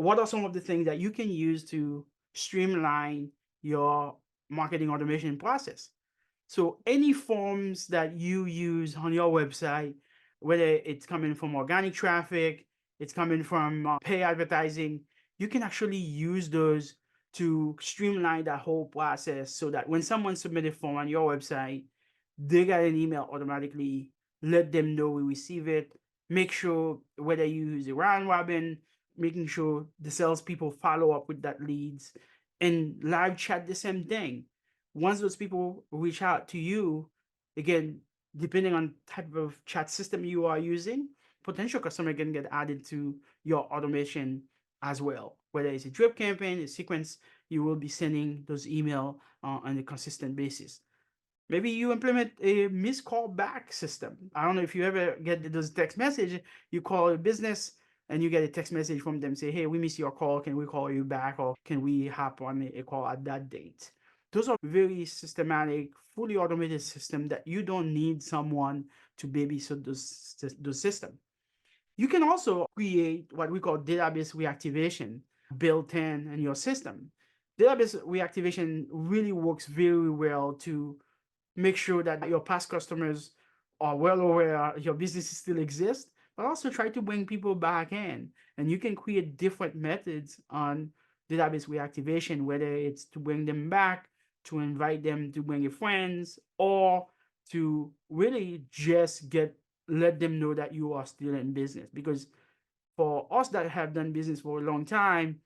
what are some of the things that you can use to streamline your marketing automation process? So any forms that you use on your website, whether it's coming from organic traffic, it's coming from pay advertising, you can actually use those to streamline that whole process so that when someone submits a form on your website, they get an email automatically, let them know we receive it. Make sure whether you use a round robin, making sure the salespeople follow up with that leads, and live chat the same thing. Once those people reach out to you, again, depending on type of chat system you are using, potential customer can get added to your automation as well. Whether it's a drip campaign, a sequence, you will be sending those email on a consistent basis. Maybe you implement a missed call back system. I don't know if you ever get those text message. You call a business and you get a text message from them say, "Hey, we missed your call. Can we call you back, or can we hop on a call at that date?" Those are very systematic, fully automated system that you don't need someone to babysit those system. You can also create what we call database reactivation built in your system. Database reactivation really works very well to make sure that your past customers are well aware your business still exists, but also try to bring people back in. And you can create different methods on database reactivation, whether it's to bring them back, to invite them to bring your friends, or to really just let them know that you are still in business. Because for us that have done business for a long time,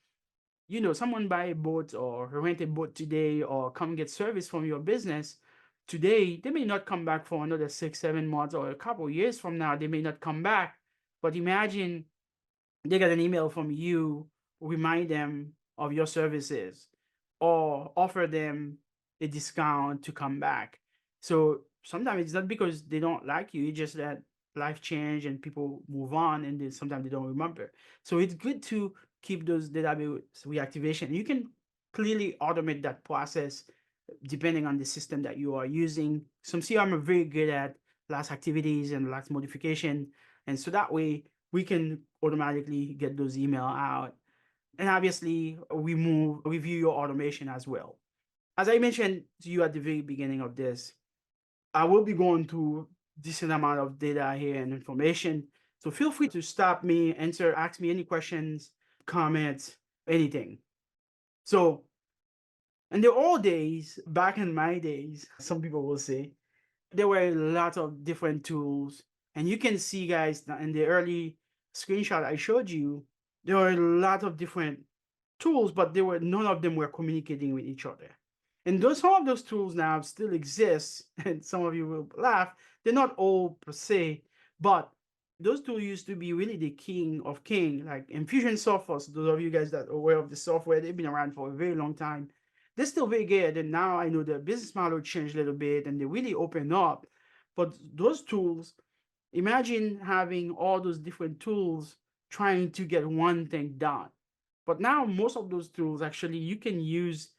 someone buy a boat or rent a boat today or come get service from your business today, they may not come back for another 6 7 months, or a couple years from now they may not come back. But imagine they get an email from you, remind them of your services or offer them a discount to come back. So sometimes it's not because they don't like you, it's just that life change and people move on, and then sometimes they don't remember. So it's good to keep those database reactivation. You can clearly automate that process depending on the system that you are using. Some CRM are very good at last activities and last modification. And so that way we can automatically get those email out. And obviously we review your automation as well. As I mentioned to you at the very beginning of this, I will be going through decent amount of data here and information. So feel free to stop me, ask me any questions, comments, anything. So in the old days, back in my days, some people will say, there were a lot of different tools. And you can see, guys, that in the early screenshot I showed you, there were a lot of different tools, but none of them were communicating with each other. And some of those tools now still exist, and some of you will laugh. They're not all per se, but those tools used to be really the king of king, like Infusionsoft. For those of you guys that are aware of the software, they've been around for a very long time. They're still very good, and now I know the business model changed a little bit, and they really open up. But those tools, imagine having all those different tools trying to get one thing done. But now most of those tools, actually you can use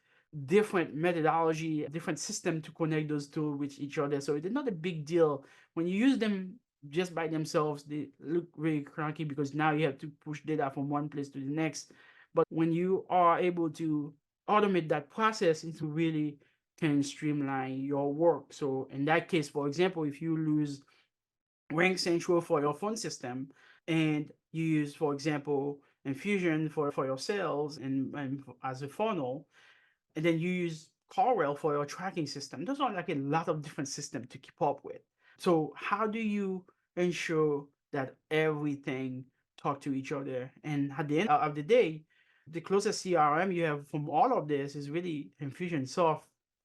different methodology, different system to connect those tools with each other. So it's not a big deal. When you use them just by themselves, they look really clunky because now you have to push data from one place to the next. But when you are able to automate that process, it really can streamline your work. So in that case, for example, if you lose Rank Central for your phone system, and you use, for example, Infusion for your sales and as a funnel, and then you use Corel for your tracking system. Those are like a lot of different systems to keep up with. So how do you ensure that everything talk to each other? And at the end of the day, the closest CRM you have from all of this is really Infusionsoft.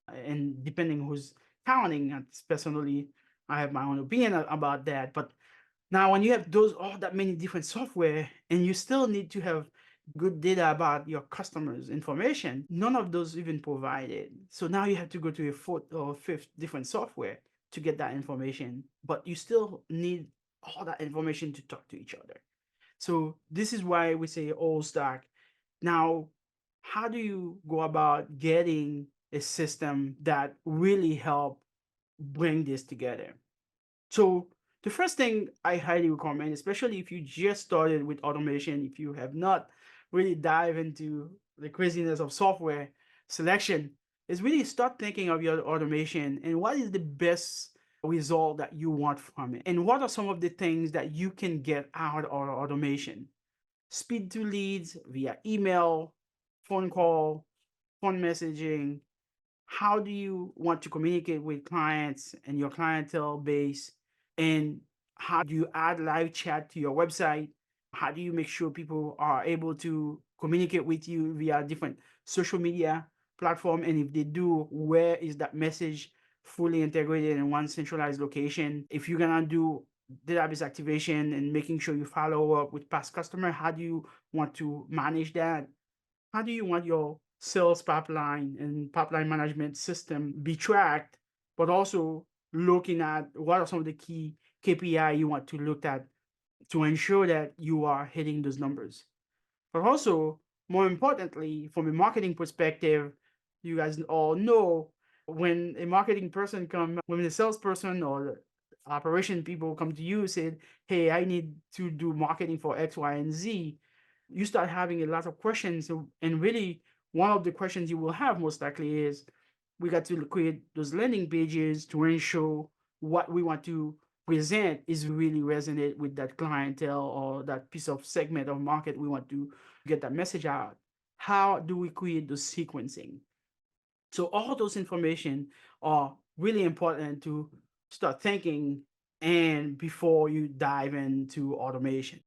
And depending who's counting, personally, I have my own opinion about that. But now, when you have all that many different software, and you still need to have good data about your customers' information, none of those even provided. So now you have to go to a fourth or fifth different software to get that information, but you still need all that information to talk to each other. So this is why we say all stack. Now, how do you go about getting a system that really help bring this together? So the first thing I highly recommend, especially if you just started with automation, if you have not really dive into the craziness of software selection, is really start thinking of your automation and what is the best result that you want from it. And what are some of the things that you can get out of automation? Speed to leads via email, phone call, phone messaging. How do you want to communicate with clients and your clientele base? And how do you add live chat to your website? How do you make sure people are able to communicate with you via different social media platform? And if they do, where is that message fully integrated in one centralized location? If you're gonna do database activation and making sure you follow up with past customer, how do you want to manage that? How do you want your sales pipeline and pipeline management system be tracked, but also looking at what are some of the key KPI you want to look at to ensure that you are hitting those numbers. But also, more importantly, from a marketing perspective, you guys all know when a marketing person come, when a salesperson or operation people come to you and say, "Hey, I need to do marketing for X, Y, and Z," you start having a lot of questions. And really, one of the questions you will have most likely is, we got to create those landing pages to ensure what we want to present is really resonate with that clientele or that piece of segment of market we want to get that message out. How do we create the sequencing? So all those information are really important to start thinking and before you dive into automation.